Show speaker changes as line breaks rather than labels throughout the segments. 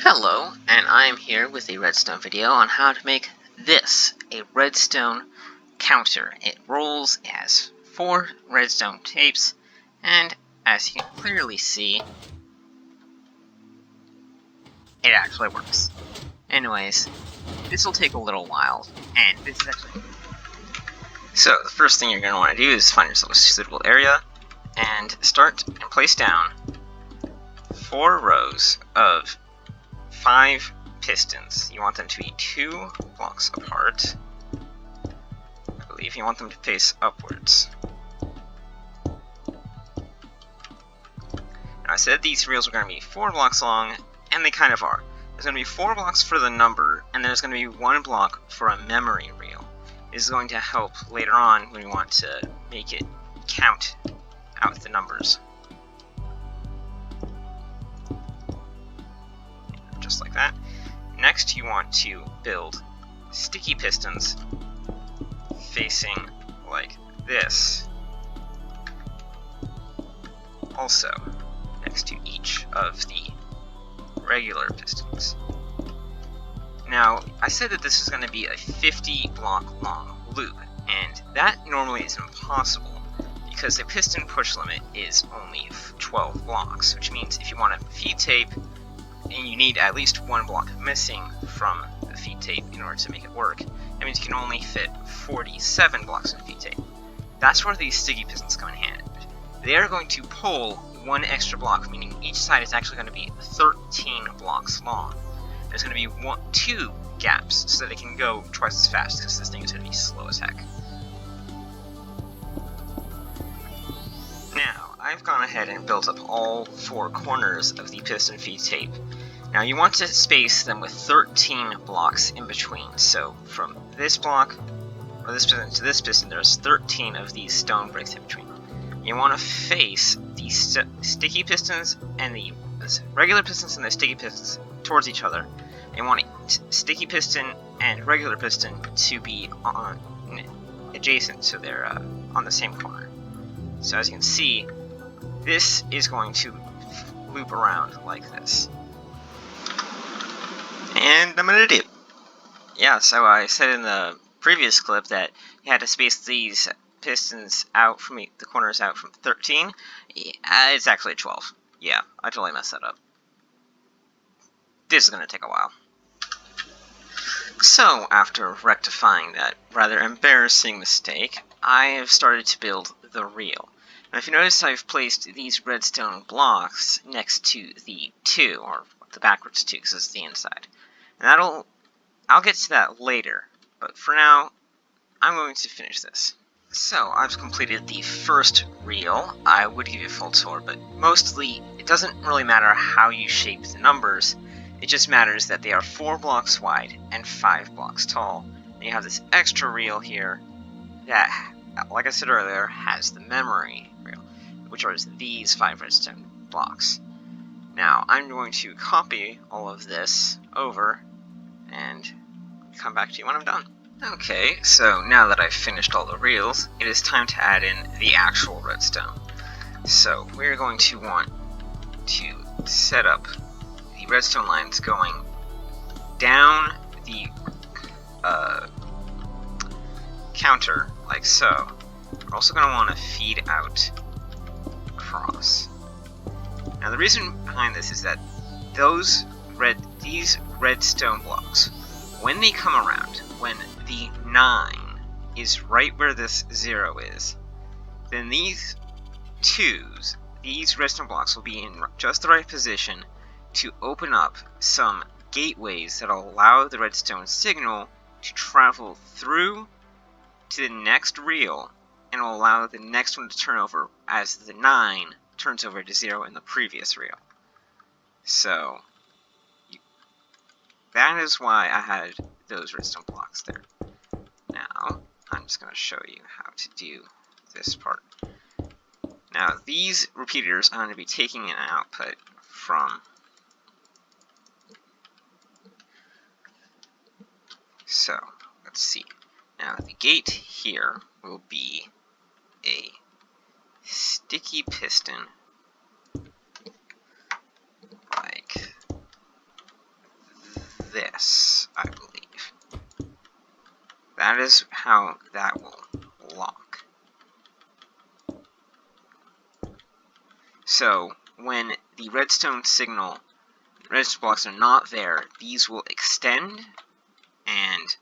Hello, and I am here with a redstone video on how to make this, a redstone counter. It rolls, it has 4 redstone tapes, and as you can clearly see, it actually works. Anyways, this will take a little while, and this is actually... So, the first thing you're going to want to do is find yourself a suitable area, and start and place down 4 rows of 5 pistons. You want them to be 2 blocks apart. I believe you want them to face upwards. Now I said these reels are going to be 4 blocks long, and they kind of are. There's going to be 4 blocks for the number, and there's going to be 1 block for a memory reel. This is going to help later on when we want to make it count out the numbers. Just like that. Next, you want to build sticky pistons facing like this, also next to each of the regular pistons. Now, I said that this is going to be a 50 block long loop, and that normally is impossible because the piston push limit is only 12 blocks, which means if you want to feed tape, and you need at least 1 block missing from the feed tape in order to make it work, that means you can only fit 47 blocks of feed tape. That's where these sticky pistons come in handy. They are going to pull 1 extra block, meaning each side is actually going to be 13 blocks long. There's going to be 2 gaps so that they can go twice as fast, because this thing is going to be slow as heck. Now, I've gone ahead and built up all 4 corners of the piston feed tape. Now you want to space them with 13 blocks in between. So from this block, or this piston to this piston, there's 13 of these stone bricks in between. You want to face the sticky pistons and the regular pistons and the sticky pistons towards each other. And you want sticky piston and regular piston to be adjacent, so they're on the same corner. So as you can see, this is going to loop around like this. And I'm gonna do it. Yeah, so I said in the previous clip that you had to space these pistons out from the corners out from 13. It's actually 12. Yeah, I totally messed that up. This is gonna take a while. So, after rectifying that rather embarrassing mistake, I have started to build the reel. Now if you notice, I've placed these redstone blocks next to the 2, or the backwards 2, because it's the inside. And I'll get to that later, but for now, I'm going to finish this. So, I've completed the first reel. I would give you a full tour, but mostly, it doesn't really matter how you shape the numbers. It just matters that they are 4 blocks wide and 5 blocks tall. And you have this extra reel here that, like I said earlier, has the memory reel, which are these 5 redstone blocks. Now, I'm going to copy all of this over and come back to you when I'm done. Okay, so now that I've finished all the reels, it is time to add in the actual redstone. So, we're going to want to set up the redstone lines going down the counter, like so. We're also going to want to feed out across. Now the reason behind this is that these redstone blocks, when they come around, when the 9 is right where this 0 is, then these 2s, these redstone blocks will be in just the right position to open up some gateways that will allow the redstone signal to travel through to the next reel, and will allow the next one to turn over as the 9 turns over to 0 in the previous reel. So, that is why I had those redstone blocks there. Now, I'm just going to show you how to do this part. Now, these repeaters are going to be taking an output from... So, let's see. Now, the gate here will be a sticky piston, like this, I believe. That is how that will lock. So, when the redstone blocks are not there, these will extend and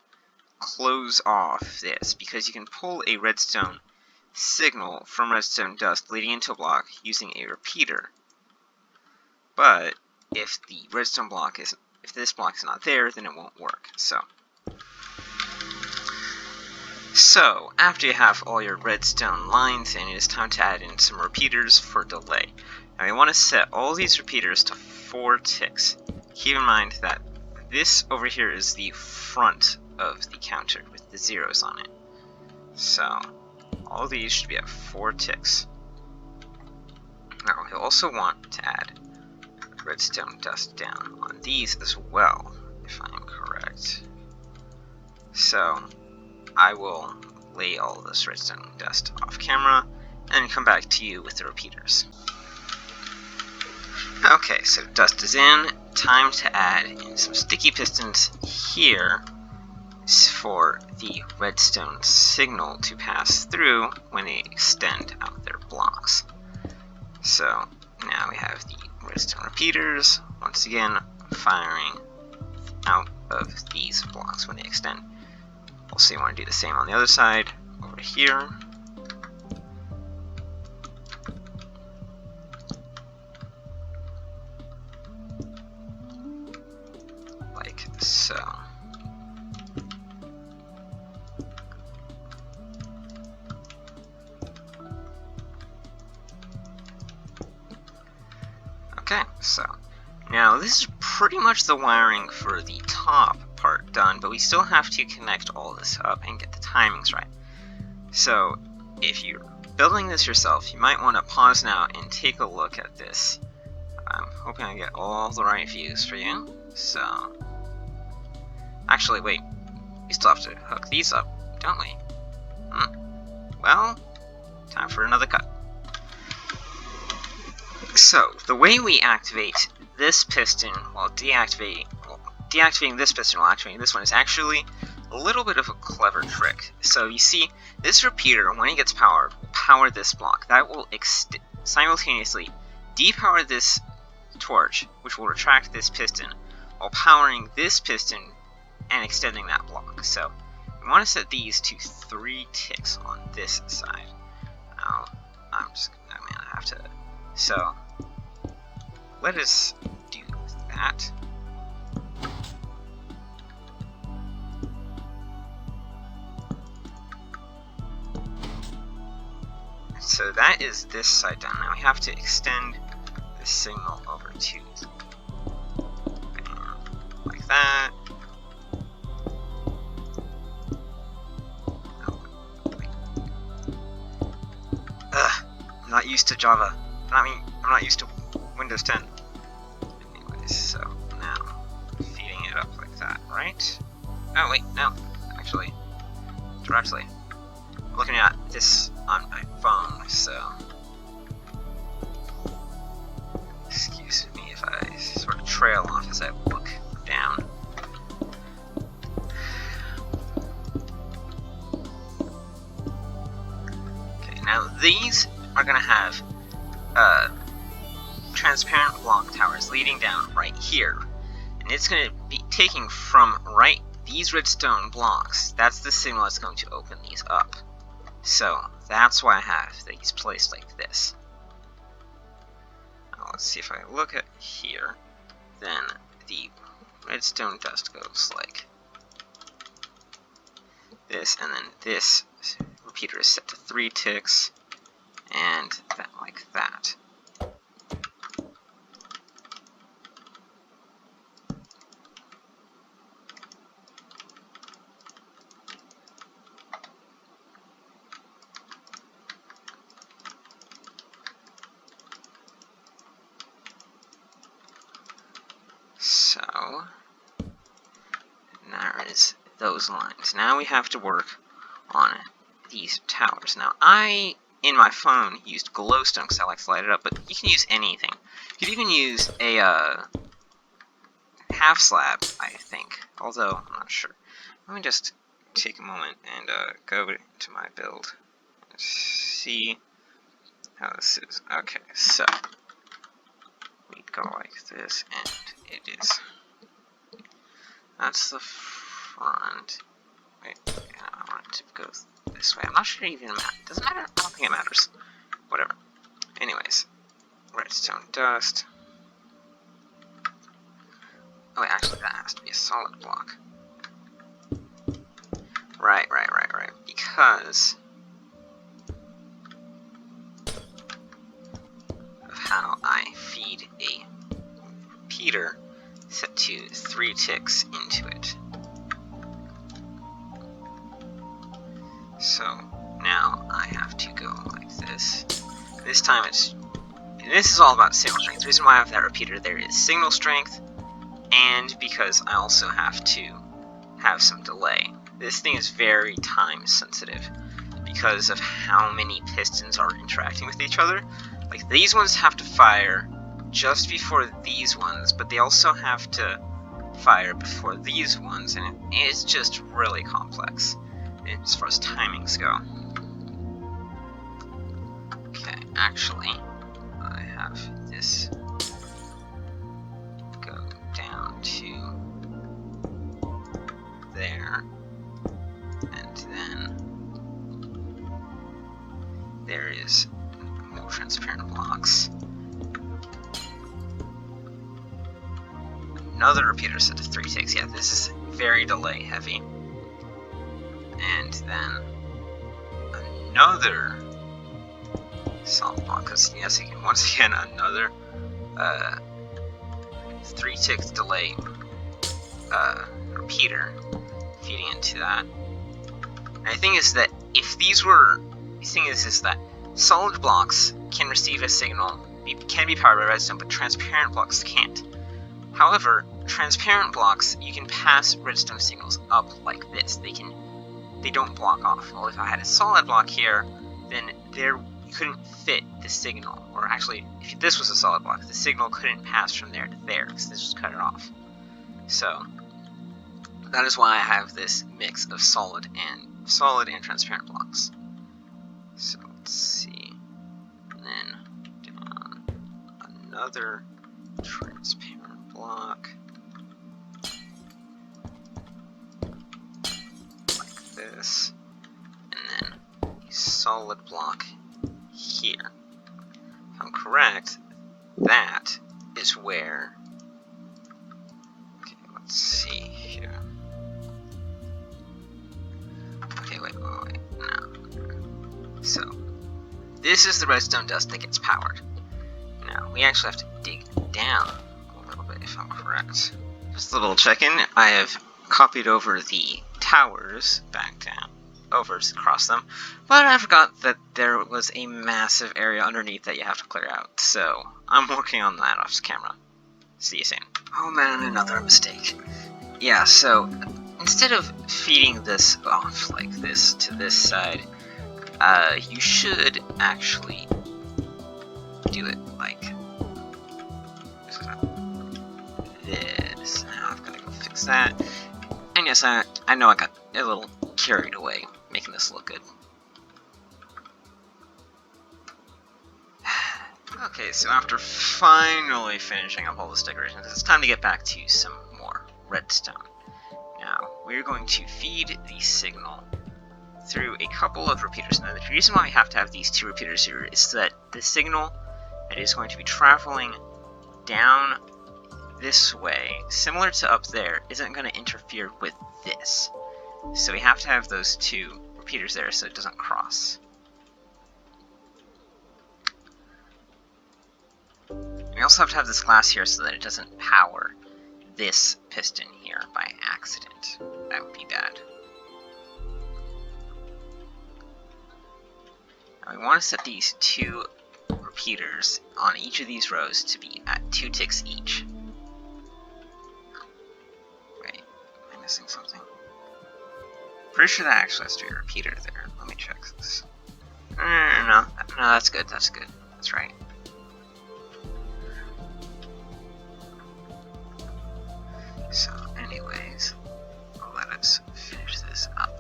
close off this, because you can pull a redstone signal from redstone dust leading into a block using a repeater. But if the redstone block is, if this block is not there, then it won't work. So after you have all your redstone lines in, it is time to add in some repeaters for delay. Now you want to set all these repeaters to 4 ticks. Keep in mind that this over here is the front of the counter with the zeros on it. So all these should be at 4 ticks. Now you'll also want to add redstone dust down on these as well, if I'm correct. So I will lay all this redstone dust off camera and come back to you with the repeaters. Okay, so dust is in. Time to add in some sticky pistons here for the redstone signal to pass through when they extend out their blocks. So now we have the redstone repeaters, once again firing out of these blocks when they extend. Also, you want to do the same on the other side, over here. Like so. Okay, so now this is pretty much the wiring for the top part done, but we still have to connect all this up and get the timings right. So if you're building this yourself, you might want to pause now and take a look at this. I'm hoping I get all the right views for you. So actually, wait, we still have to hook these up, don't we? Well, time for another cut. So the way we activate this piston while deactivating this piston while activating this one is actually a little bit of a clever trick. So you see, this repeater, when it gets powered, will power this block. That will simultaneously depower this torch, which will retract this piston, while powering this piston and extending that block. So we want to set these to 3 ticks on this side. Now, I have to. So let us do that. So that is this side done. Now we have to extend the signal over to like that. I'm not used to Java. I'm not used to Windows 10. Anyways, so now feeding it up like that, right? Oh wait, no, actually, directly. I'm looking at this on my phone, so excuse me if I sort of trail off as I look down. Okay, now these are going to have transparent block towers leading down right here, and it's going to be taking from these redstone blocks. That's the signal that's going to open these up. So that's why I have these placed like this. Now let's see if I look at here, then the redstone dust goes like this, and then this repeater is set to 3 ticks, and that like that. So there is those lines. Now we have to work on these towers. Now I, in my phone, used glowstone because I like to light it up, but you can use anything. You could even use a half slab, I think. Although, I'm not sure. Let me just take a moment and go to my build and see how this is. Okay, so we go like this, and it is. That's the front. Wait, yeah, I want it to go this way. I'm not sure it even matters. Doesn't matter? I don't think it matters. Whatever. Anyways, redstone dust. Oh, wait, actually, that has to be a solid block. Right. Because of how I feed a repeater set to 3 ticks into it. So now I have to go like this. This time this is all about signal strength. The reason why I have that repeater there is signal strength, and because I also have to have some delay. This thing is very time sensitive because of how many pistons are interacting with each other. Like, these ones have to fire just before these ones, but they also have to fire before these ones, and it's just really complex as far as timings go. Okay, actually, I have this go down to there, and then there is more transparent blocks. Another repeater set to 3 ticks. Yeah, this is very delay heavy. And then another solid block, because yes, again, once again, another 3 ticks delay repeater feeding into that. And the thing is that if these were, the thing is that solid blocks can receive a signal, can be powered by redstone, but transparent blocks can't. However, transparent blocks, you can pass redstone signals up like this. They don't block off. Well, if I had a solid block here, then you couldn't fit the signal. Or actually, if this was a solid block, the signal couldn't pass from there to there, because this would cut it off. So that is why I have this mix of solid and transparent blocks. So let's see. And then down another transparent block. Like this. And then a solid block here. If I'm correct, that is where... Okay, let's see here. Okay, wait, no. So, this is the redstone dust that gets powered. Now, we actually have to dig down a little bit, if I'm correct. Just a little check-in. I have copied over the towers back down, over across them, but I forgot that there was a massive area underneath that you have to clear out, so I'm working on that off camera. See you soon. Oh man, another mistake. Yeah, so instead of feeding this off like this to this side, you should actually do it like this. Now I've got to go fix that. And yes, I know I got a little carried away making this look good. Okay, so after finally finishing up all the decorations, it's time to get back to some more redstone. Now, we're going to feed the signal through a couple of repeaters. Now, the reason why we have to have these 2 repeaters here is that the signal that is going to be traveling down this way, similar to up there, isn't going to interfere with this. So we have to have those 2 repeaters there so it doesn't cross. We also have to have this glass here so that it doesn't power this piston here by accident. That would be bad. Now we want to set these 2 repeaters on each of these rows to be at 2 ticks each. Wait, am I missing something? Pretty sure that actually has to be a repeater there. Let me check this. No, that's good, that's good. That's right. So anyways, let us finish this up.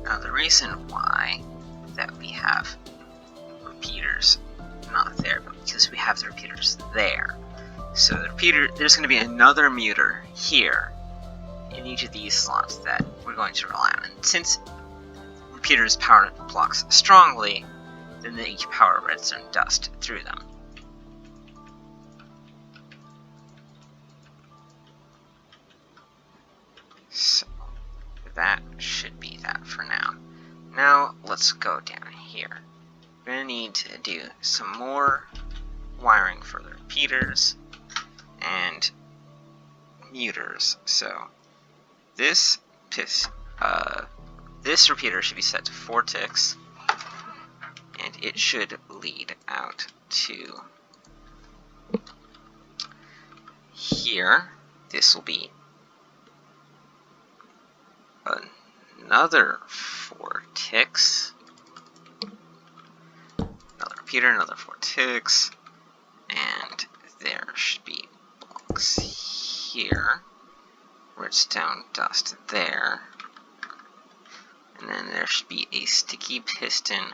Now the reason why that we have repeaters not there, but because we have the repeaters there. So the repeater, there's going to be another muter here in each of these slots that we're going to rely on. And since repeaters power blocks strongly, then they power redstone dust through them. So that should be that for now. Now let's go down here. We're going to need to do some more wiring for the repeaters and muters. So this repeater should be set to 4 ticks, and it should lead out to here. This will be another 4 ticks. Another repeater, another 4 ticks, and there should be blocks here. Redstone dust there. And then there should be a sticky piston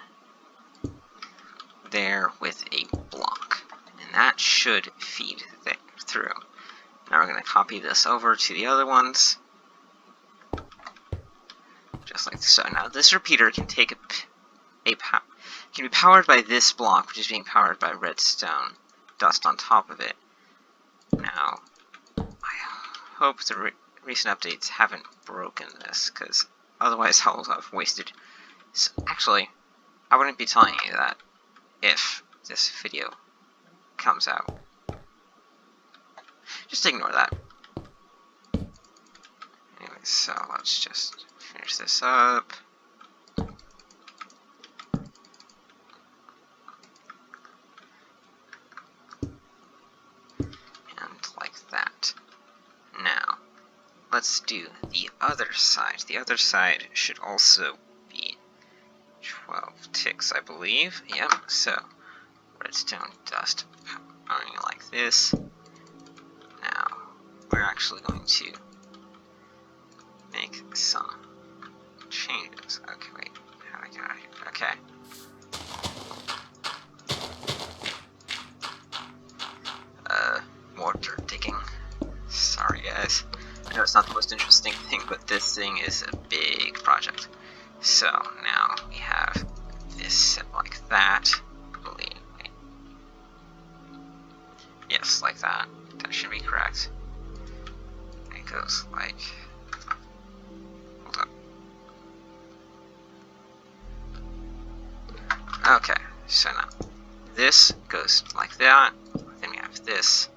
there with a block. And that should feed through. Now we're going to copy this over to the other ones. Just like so. Now this repeater can take can be powered by this block, which is being powered by redstone dust on top of it. Now, I hope the recent updates haven't broken this, because otherwise I will have wasted. So, actually, I wouldn't be telling you that if this video comes out. Just ignore that. Anyway, so let's just finish this up. Let's do the other side. The other side should also be 12 ticks, I believe. Yep, so redstone dust powering like this. Now, we're actually going to make some changes. Okay, wait, how do I get out of here? Okay. More dirt digging. Sorry, guys. I know it's not the most interesting thing, but this thing is a big project. So now we have this set like that. Wait. Yes, like that. That should be correct. It goes like. Hold up. Okay, so now this goes like that. Then we have this,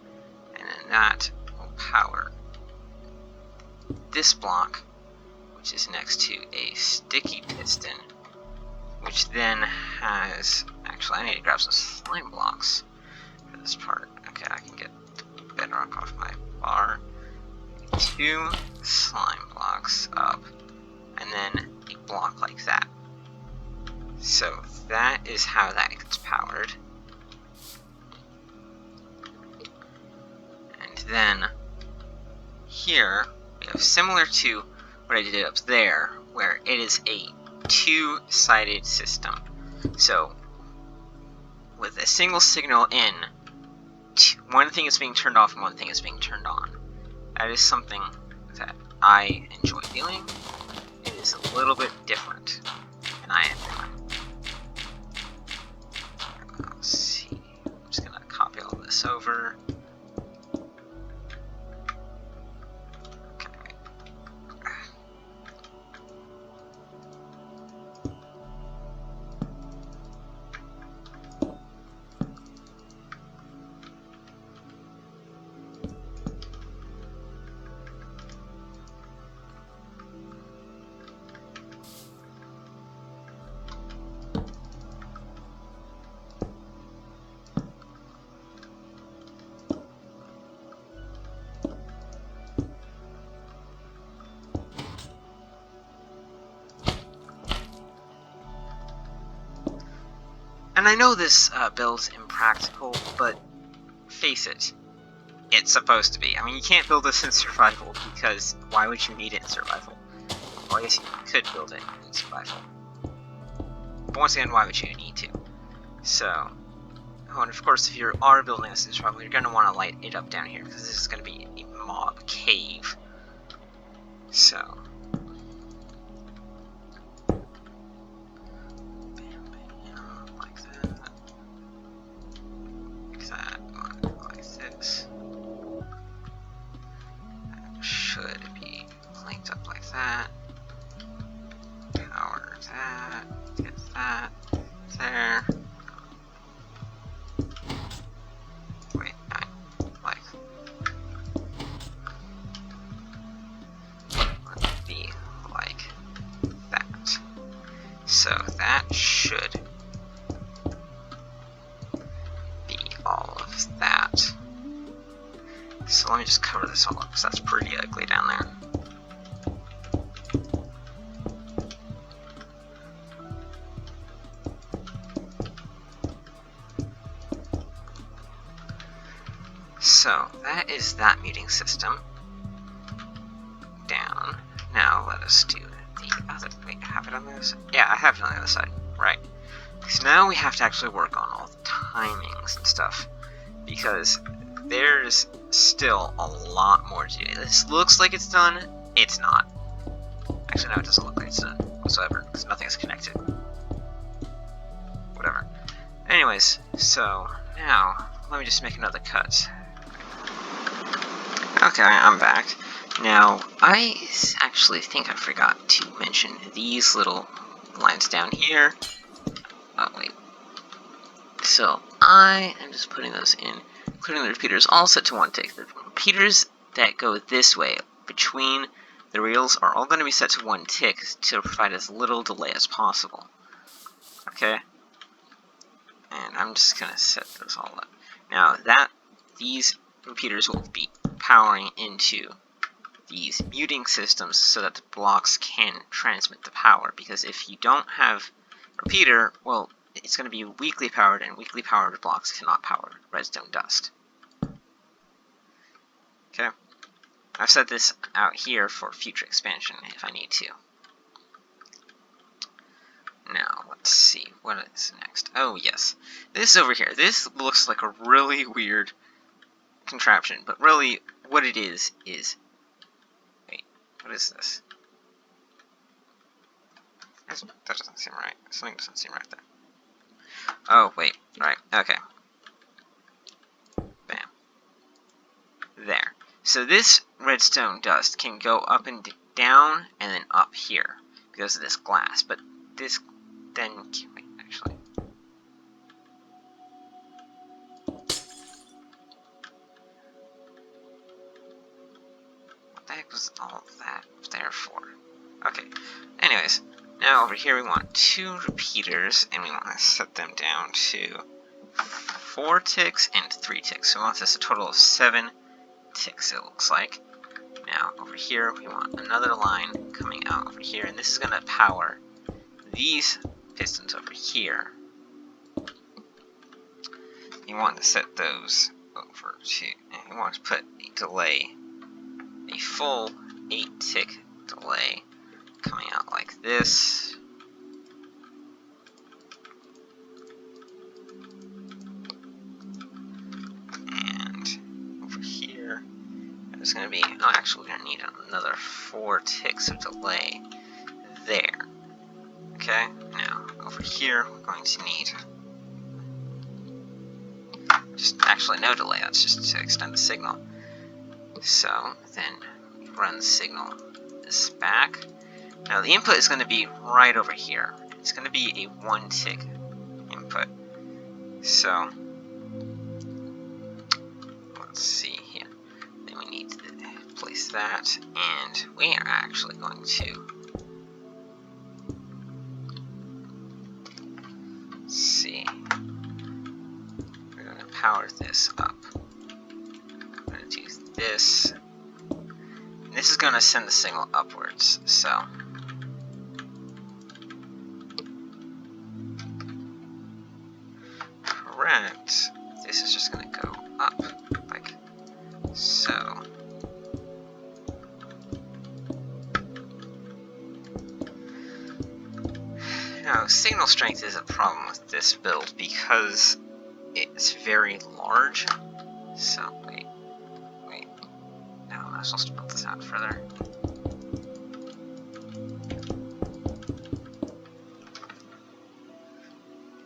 and then that will power this block, which is next to a sticky piston, which then has, actually I need to grab some slime blocks for this part. Okay, I can get bedrock off my bar. 2 slime blocks up, and then a block like that. So that is how that gets powered. And then here we have similar to what I did up there, where it is a 2-sided system. So with a single signal in, one thing is being turned off and one thing is being turned on. That is something that I enjoy doing. It is a little bit different, and I am doing. Let's see. I'm just gonna copy all this over. And I know this build's impractical, but face it, it's supposed to be. I mean, you can't build this in survival, because why would you need it in survival? Well, I guess you could build it in survival. But once again, why would you need to? So, oh, and of course, if you are building this in survival, you're going to want to light it up down here, because this is going to be a mob cave. So, like that, like this. That should be linked up like that. Power that, get that, there. Wait, like, would be like that. So that should be all of that. So let me just cover this all up, because that's pretty ugly down there. So that is that muting system down. Now let us do the other. Wait, I have it on the other side? Yeah, I have it on the other side. Right. So now we have to actually work on all the timings and stuff, because there's still a lot more to do. This looks like it's done. It's not. Actually, no, it doesn't look like it's done whatsoever, because nothing is connected. Whatever. Anyways, so now let me just make another cut. Okay, I'm back. Now, I actually think I forgot to mention these little lines down here. Oh, wait. So, I am just putting those in, including the repeaters, all set to 1 tick. The repeaters that go this way, between the reels, are all going to be set to 1 tick to provide as little delay as possible. Okay? And I'm just going to set those all up. Now, these repeaters will be powering into these muting systems so that the blocks can transmit the power, because if you don't have a repeater, well, it's going to be weakly powered, and weakly powered blocks cannot power redstone dust. Okay? I've set this out here for future expansion if I need to. Now, let's see, what is next? Oh, yes. This over here, this looks like a really weird contraption, but really, what it is, wait, what is this? That doesn't seem right. Something doesn't seem right there. Oh, wait, right, okay. Bam. There. So this redstone dust can go up and down, and then up here, because of this glass, but this then, wait, actually. What the heck was all that there for? Okay, anyways, now over here we want 2 repeaters, and we want to set them down to 4 ticks and 3 ticks. So we want this a total of 7 ticks, it looks like. Now, over here, we want another line coming out over here, and this is going to power these pistons over here. You want to set those over to, and you want to put a delay, a full 8-tick delay coming out like this. And over here, there's going to be, oh, actually, we're going to need another 4 ticks of delay there. Okay, now over here, we're going to need just actually no delay, that's just to extend the signal. So then run the signal this back. Now the input is going to be right over here. It's going to be a 1-tick input. So let's see here. Then we need to place that, and we are actually going to see. We're going to power this up. We're going to do this. And this is going to send the signal upwards. So just going to go up, like so. Now, signal strength is a problem with this build because it's very large. So, wait. No, I'm not supposed to build this out further.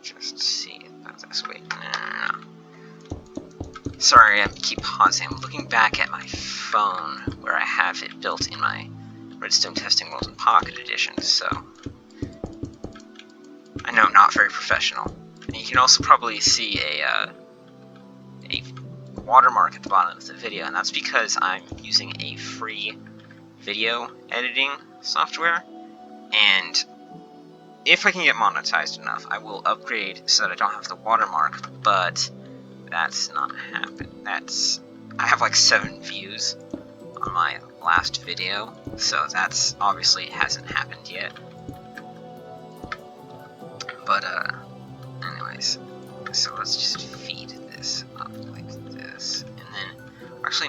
Just see about this. Wait, no. Sorry, I keep pausing. I'm looking back at my phone where I have it built in my Redstone Testing World in Pocket Edition, so I know, not very professional. And you can also probably see a watermark at the bottom of the video, and that's because I'm using a free video editing software, and if I can get monetized enough, I will upgrade so that I don't have the watermark, but that's not happened. I have like 7 views on my last video, so that's obviously hasn't happened yet. But anyways, so let's just feed this up like this, and then we're actually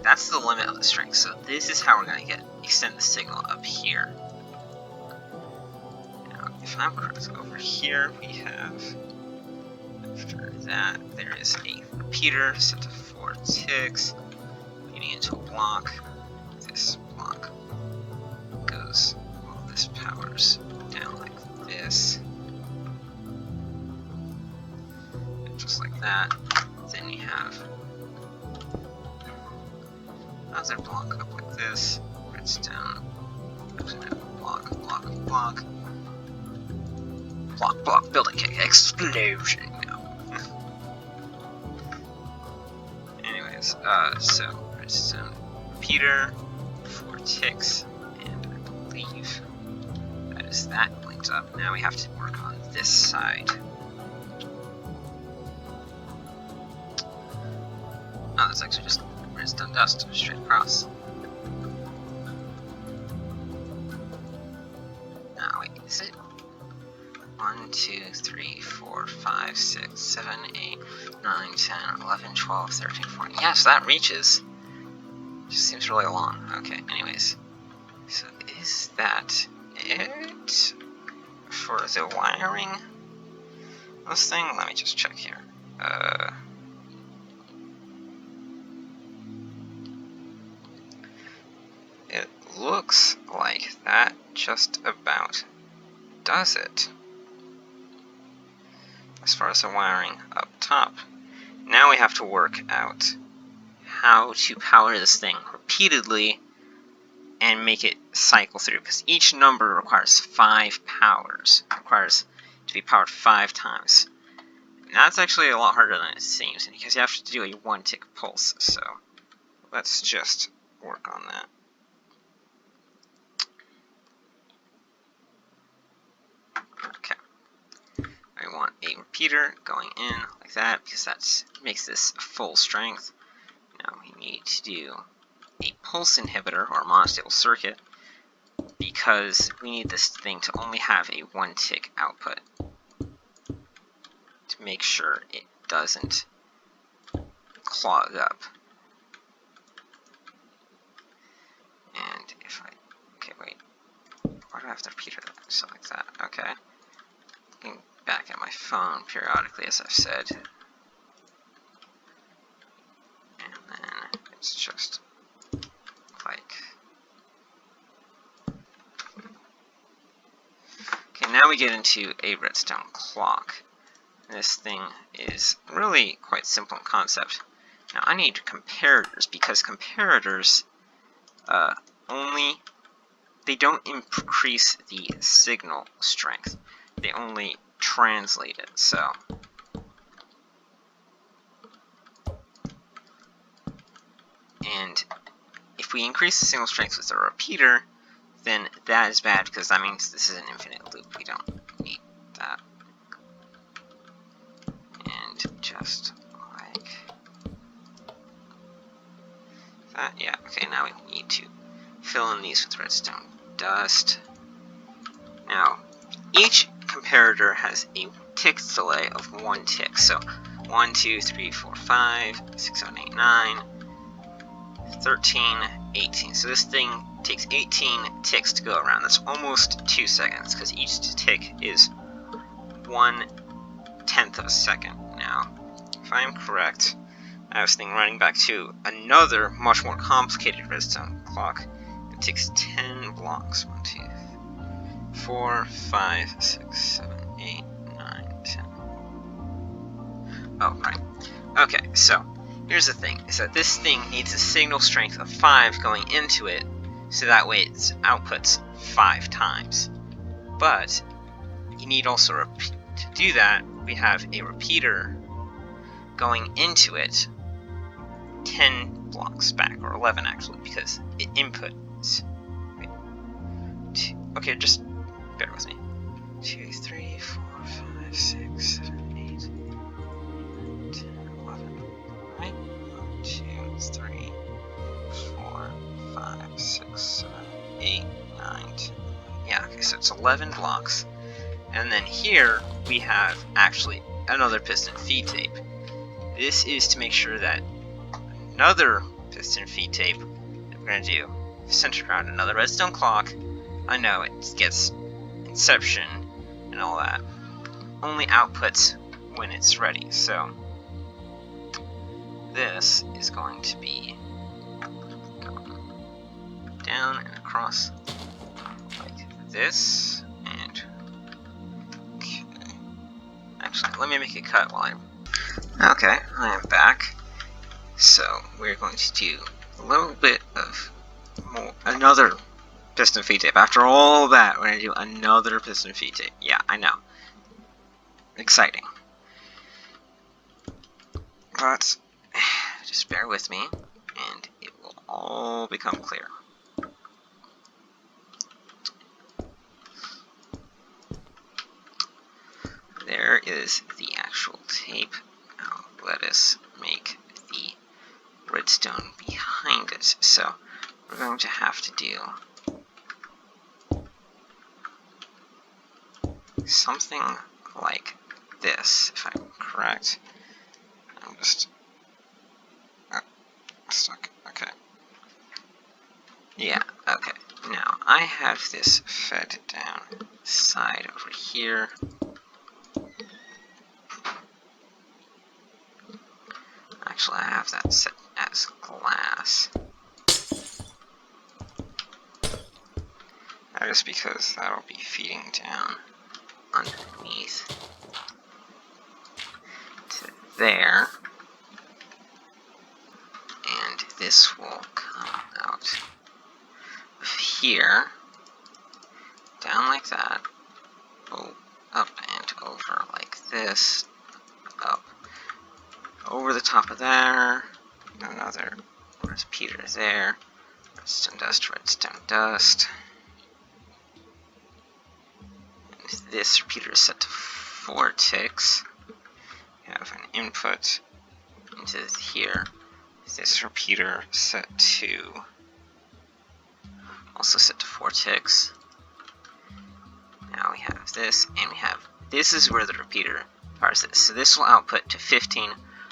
that's the limit of the strength, so this is how we're going to extend the signal up here. Now, if I'm correct, over here we have, after that, there is a repeater set to 4 ticks, feeding into a block. This block goes, well, this powers down like this. Just like that. Then you have another block up like this. Redstone. Block. Block. Building kick. Explosion. No. Anyways, so redstone repeater, 4 ticks, and I believe that is that linked up. Now we have to work on this side. Oh, that's actually just redstone dust straight across. Now, wait, is it 1, 2, 3, 4, 5, 6, 7, 8, 9, 10, 11, 12, 13, 14? Yes, that reaches. Just seems really long. Okay, anyways. So, is that it for the wiring? This thing? Let me just check here. It looks like that just about does it. As far as the wiring up top. Now we have to work out how to power this thing repeatedly and make it cycle through, because each number requires 5 powers. It requires to be powered 5 times. And that's actually a lot harder than it seems, because you have to do a 1-tick pulse, so let's just work on that. Okay. I want a repeater going in like that, because that makes this full strength. Now we need to do a pulse inhibitor, or monostable circuit, because we need this thing to only have a 1-tick output to make sure it doesn't clog up. And if I, okay, wait, why do I have to repeater that? So like that, okay. Looking back at my phone periodically, as I've said. And then it's just like, okay, now we get into a redstone clock. This thing is really quite simple in concept. Now I need comparators, because comparators they don't increase the signal strength, they only translate it. So and if we increase the signal strength with a repeater, then that is bad, because that means this is an infinite loop. We don't need that. And just like that, yeah, okay, now we need to fill in these with redstone dust. Now, each comparator has a tick delay of 1 tick, so 1, 2, 3, 4, 5, 6, 7, 8, 9, 13, 18. So this thing takes 18 ticks to go around. That's almost 2 seconds, because each tick is 1/10 of a second. Now, if I am correct, I have this thing running back to another, much more complicated redstone clock. It takes 10 blocks. 1, 2, 4, 5, 6, 7, 8, 9, 10. Oh, right. Okay, so here's the thing, is that this thing needs a signal strength of 5 going into it, so that way it outputs 5 times. But you need also to do that, we have a repeater going into it 10 blocks back, or 11 actually, because it inputs. Wait, okay, just bear with me. 2, 3, 4, 5, 6, 7, 8, 10, 11. Right? 1, 2, 3, 4, 5, 6, 7, 8, 9, 10. Yeah, okay, so it's 11 blocks. And then here we have actually another piston feed tape. This is to make sure that another piston feed tape that we're going to do centered around another redstone clock. I know it gets inception and all that. Only outputs when it's ready. So this is going to be going down and across like this. And okay. Actually, let me make a cut while I'm. Okay, I am back. So we're going to do a little bit of another piston feed tape. After all that, we're going to do another piston feed tape. Yeah, I know. Exciting. But just bear with me, and it will all become clear. There is the actual tape. Now let us make the redstone behind it. So we're going to have to do something like this, if I'm correct. I'm just stuck. Okay. Yeah, okay. Now I have this fed down side over here. Actually, I have that set as glass. That is because that'll be feeding down underneath to there. And this will come out of here, down like that, up and over like this, up over the top of there, another repeater there, redstone dust, and this repeater is set to 4 ticks. We have an input into here, this repeater set to, also set to 4 ticks. Now we have this, and we have, this is where the repeater fires this. So this will output to 15,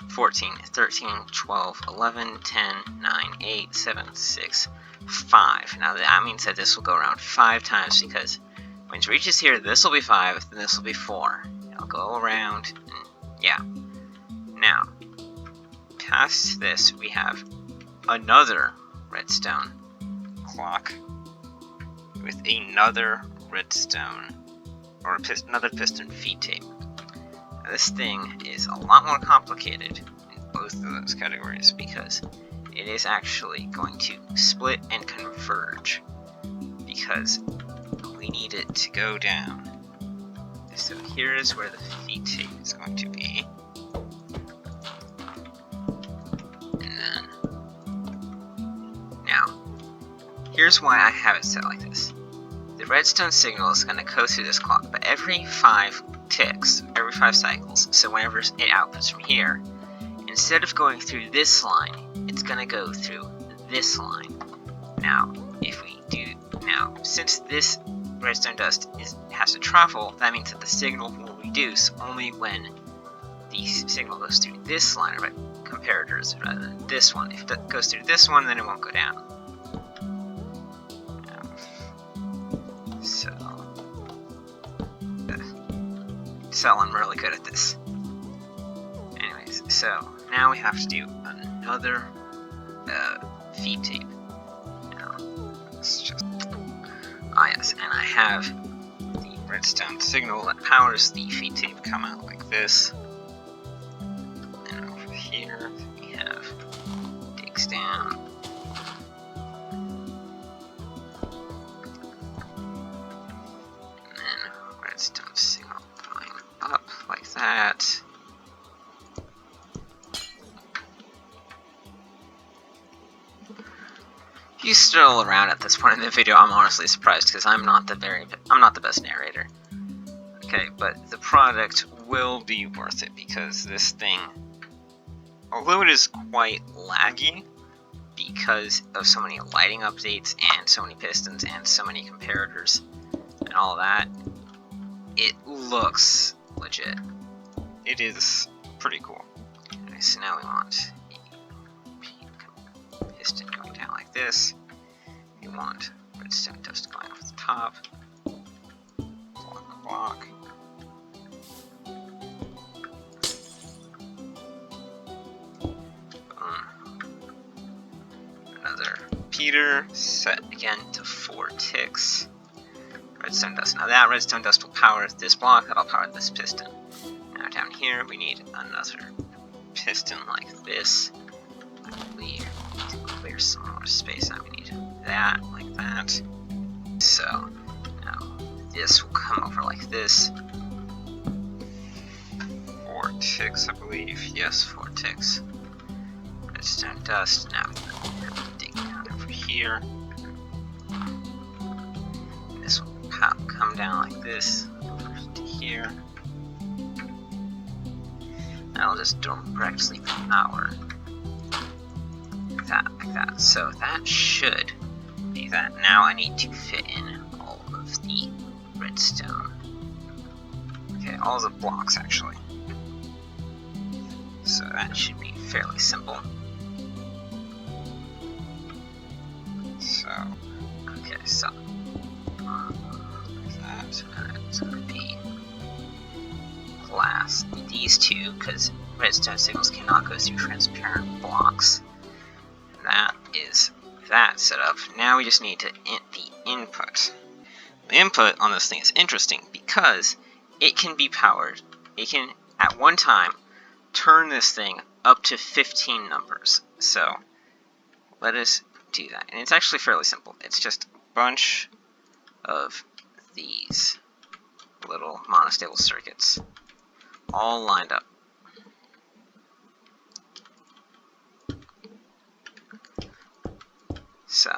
14, 13, 12, 11, 10, 9, 8, 7, 6, 5. Now that means that this will go around 5 times, because when it reaches here, this will be 5, then this will be 4. It'll go around, and yeah. Now, past this, we have another redstone clock with another redstone, or another piston feed tape. Now, this thing is a lot more complicated in both of those categories, because it is actually going to split and converge, because we need it to go down. So here is where the feed tape is going to be. And then, now, here's why I have it set like this. The redstone signal is going to go through this clock, but every 5 ticks, every 5 cycles, so whenever it outputs from here, instead of going through this line, it's going to go through this line. Now, if we do, since this redstone dust has to travel, that means that the signal will reduce only when the signal goes through this line of comparators rather than this one. If it goes through this one, then it won't go down. So I'm really good at this. Anyways, so now we have to do another feed tape. Now, let's just... Ah yes, and I have the redstone signal that powers the feed tape come out like this. And over here we have digs down. And then redstone signal going up like that. If you're still around at this point in the video, I'm honestly surprised because I'm not the best narrator. Okay, but the product will be worth it because this thing, although it is quite laggy because of so many lighting updates and so many pistons and so many comparators and all that, it looks legit. It is pretty cool. Okay, so now we want a piston going down like this. We want redstone dust going off the top. Block. Another repeater, set again to 4 ticks. Redstone dust. Now that redstone dust will power this block, that'll power this piston. Now down here we need another piston like this. I believe we need to clear some more space out. We need that, like that. So now this will come over like this. 4 ticks, I believe. Yes, 4 ticks. Redstone dust. Now we have to dig down over here. This will come down like this over to here. And I'll just directly power that like that. So that should be that. Now I need to fit in all of the redstone. Okay, all the blocks actually. So that should be fairly simple. So, okay, so that, and it's going to be glass. These two, because redstone signals cannot go through transparent blocks. And that is that set up. Now we just need to the input. The input on this thing is interesting because it can be powered. It can, at one time, turn this thing up to 15 numbers. So, let us do that. And it's actually fairly simple. It's just a bunch of these little monostable circuits all lined up. So,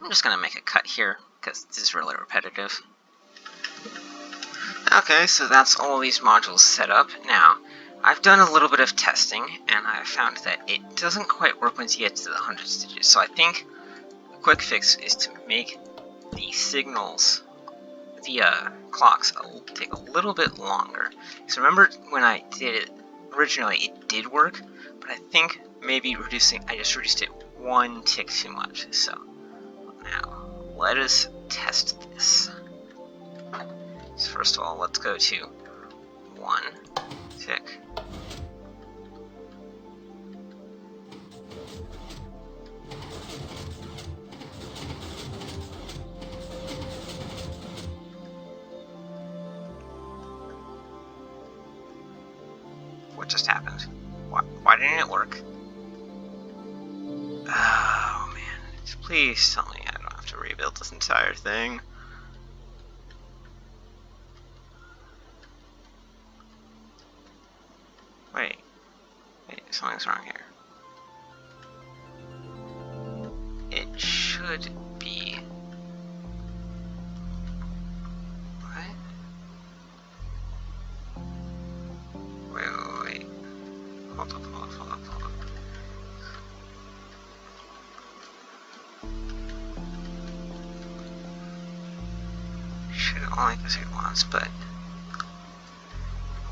I'm just going to make a cut here because this is really repetitive. Okay, so that's all these modules set up. Now, I've done a little bit of testing, and I found that it doesn't quite work once you get to the 100 stitches. So I think the quick fix is to make the signals, the clocks, take a little bit longer. So remember when I did it originally, it did work, but I think maybe I just reduced it 1 tick too much. So now let us test this. So first of all, let's go to 1 tick. What just happened? Why didn't it work? Oh man, please tell me I don't have to rebuild this entire thing. Wait, something's wrong here. It should be... What? Wait. Hold up. Should only go through once, but...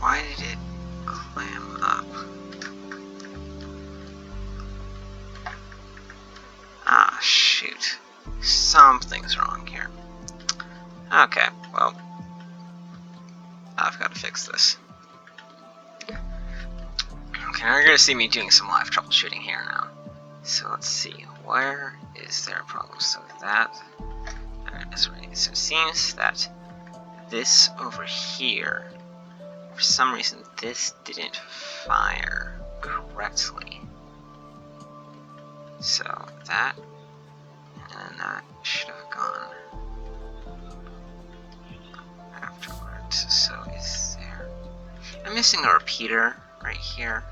Why did it something's wrong here. Okay, well, I've got to fix this. Okay, now you're going to see me doing some live troubleshooting here now. So let's see, where is there a problem? So that is right. So it seems that this over here, for some reason, this didn't fire correctly. So that, and that should have gone afterwards. So is there, I'm missing a repeater right here.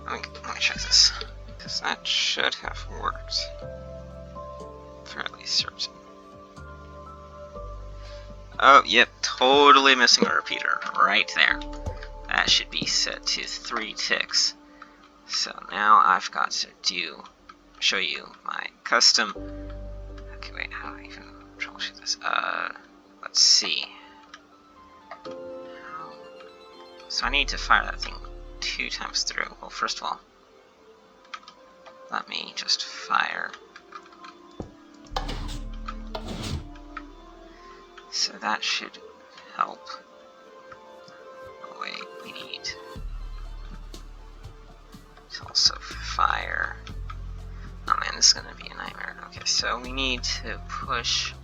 Let me check this, because that should have worked. Fairly certain. Oh, yep, totally missing a repeater right there. That should be set to 3 ticks. So now I've got to show you my custom. Okay, wait, how do I even troubleshoot this? Let's see. So I need to fire that thing 2 times through. Well, first of all, let me just fire. So that should help. Oh wait, we need to also fire. Oh man, this is gonna be a nightmare. Okay, so we need to push.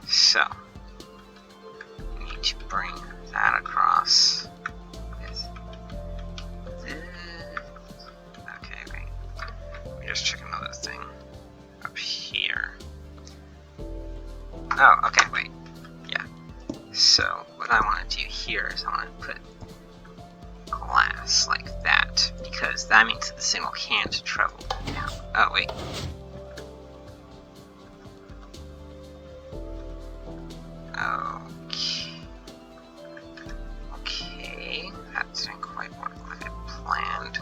So we need to bring that across. Okay, wait. Let me just check another thing up here. Oh, okay, wait. Yeah. So what I want to do here is I want to put glass like that, because that means that the signal can't travel down. Oh, wait. Okay, that didn't quite work like I planned.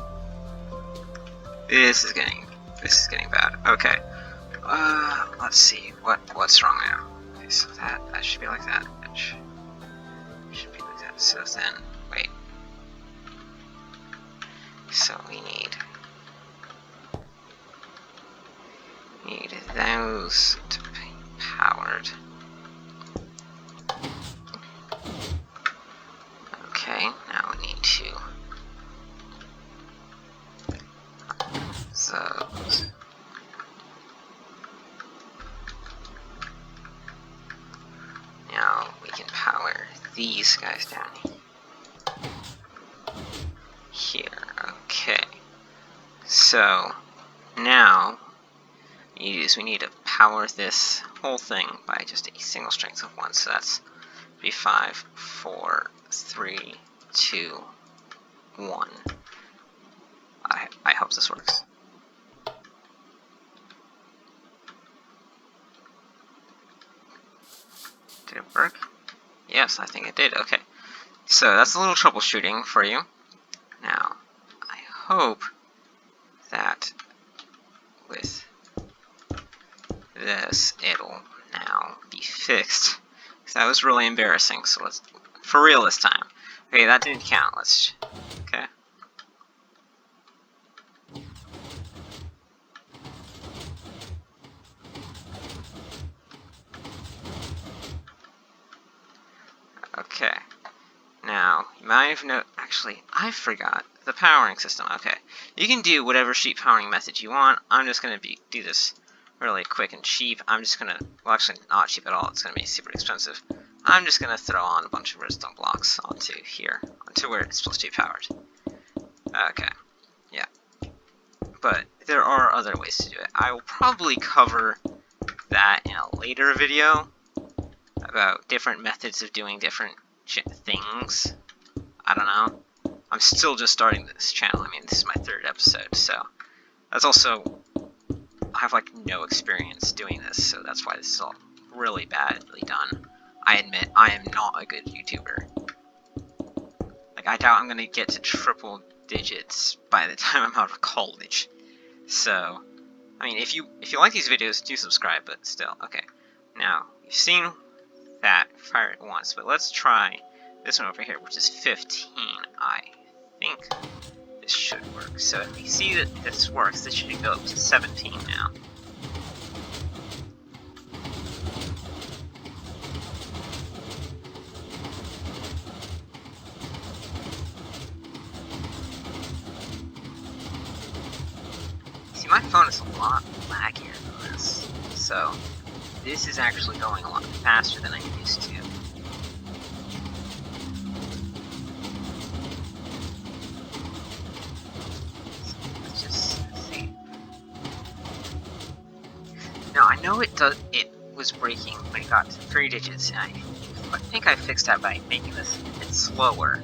This is getting bad. Okay. Let's see what's wrong now. Okay, so that should be like that. That should be like that. So then, wait. So we need those to be powered. Okay, now we need to those. Now we can power these guys down here. Okay. So now we need to power this whole thing by just a single strength of 1. So that's 5, 4, 3, 2, 1. I hope this works. Did it work? Yes, I think it did. Okay. So that's a little troubleshooting for you. Now, I hope that with this, it'll now be fixed. Because that was really embarrassing, so let's, for real this time. Okay, that didn't count, let's, okay. Okay, now, you might have noticed, actually, I forgot the powering system. Okay, you can do whatever sheet powering method you want. I'm just going to do this really quick and cheap. I'm just going to, well actually not cheap at all, it's going to be super expensive. I'm just going to throw on a bunch of redstone blocks onto here, onto where it's supposed to be powered. Okay, yeah. But there are other ways to do it. I will probably cover that in a later video about different methods of doing different things. I don't know. I'm still just starting this channel. I mean, this is my 3rd episode, so that's also, I have like no experience doing this, so that's why this is all really badly done. I admit, I am not a good YouTuber. Like, I doubt I'm gonna get to triple digits by the time I'm out of college. So, I mean, if you like these videos, do subscribe, but still, okay. Now, you've seen that, fire it once, but let's try this one over here, which is 15, I think this should work. So if we see that this works, this should go up to 17 now. See, my phone is a lot laggier than this, so this is actually going a lot faster than I'm used to. Now I know it was breaking when it got to 3 digits, and I think I fixed that by making this a bit slower.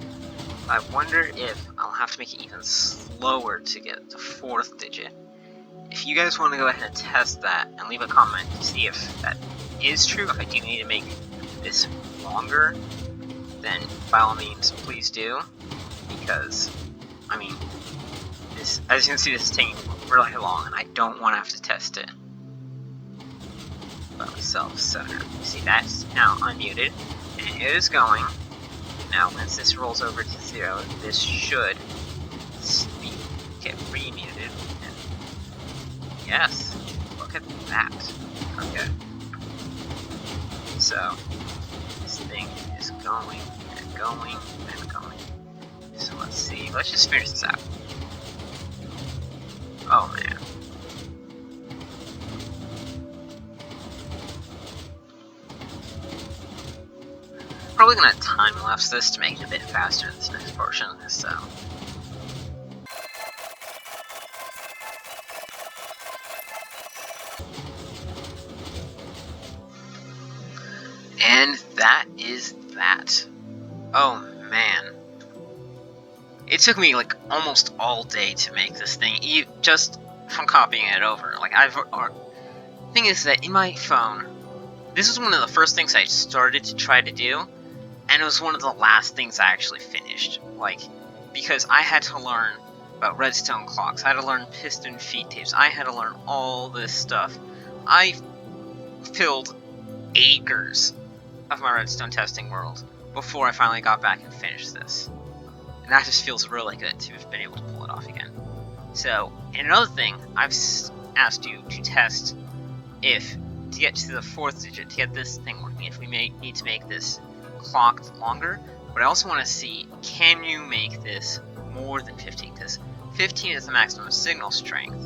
I wonder if I'll have to make it even slower to get the 4th digit. If you guys want to go ahead and test that and leave a comment to see if that is true, if I do need to make this longer, then by all means please do, because I mean, this, as you can see, this is taking really long and I don't want to have to test it by myself. So now, you see that's now unmuted and it is going. Now once this rolls over to 0, this should get remuted. Yes, look at that. Okay. So this thing is going and going and going. So let's see. Let's just finish this out. Oh man. Probably gonna time-lapse this to make it a bit faster in this next portion, so. And that is that. Oh man. It took me like almost all day to make this thing, just from copying it over. Like thing is that in my phone, this was one of the first things I started to try to do, and it was one of the last things I actually finished. Like, because I had to learn about redstone clocks, I had to learn piston feed tapes, I had to learn all this stuff. I filled acres of my redstone testing world before I finally got back and finished this. And that just feels really good to have been able to pull it off again. So, and another thing, I've asked you to test if, to get to the 4th digit, to get this thing working, if we need to make this clocked longer, but I also want to see, can you make this more than 15? Because 15 is the maximum signal strength,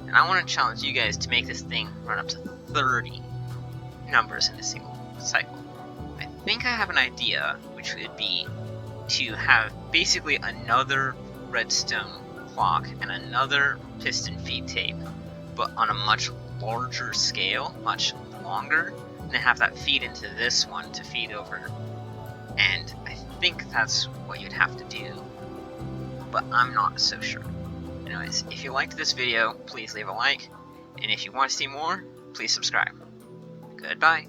and I want to challenge you guys to make this thing run up to 30 numbers in a single cycle. I think I have an idea, which would be to have basically another redstone clock and another piston feed tape, but on a much larger scale, much longer, and then have that feed into this one to feed over. And I think that's what you'd have to do, but I'm not so sure. Anyways, if you liked this video, please leave a like, and if you want to see more, please subscribe. Goodbye.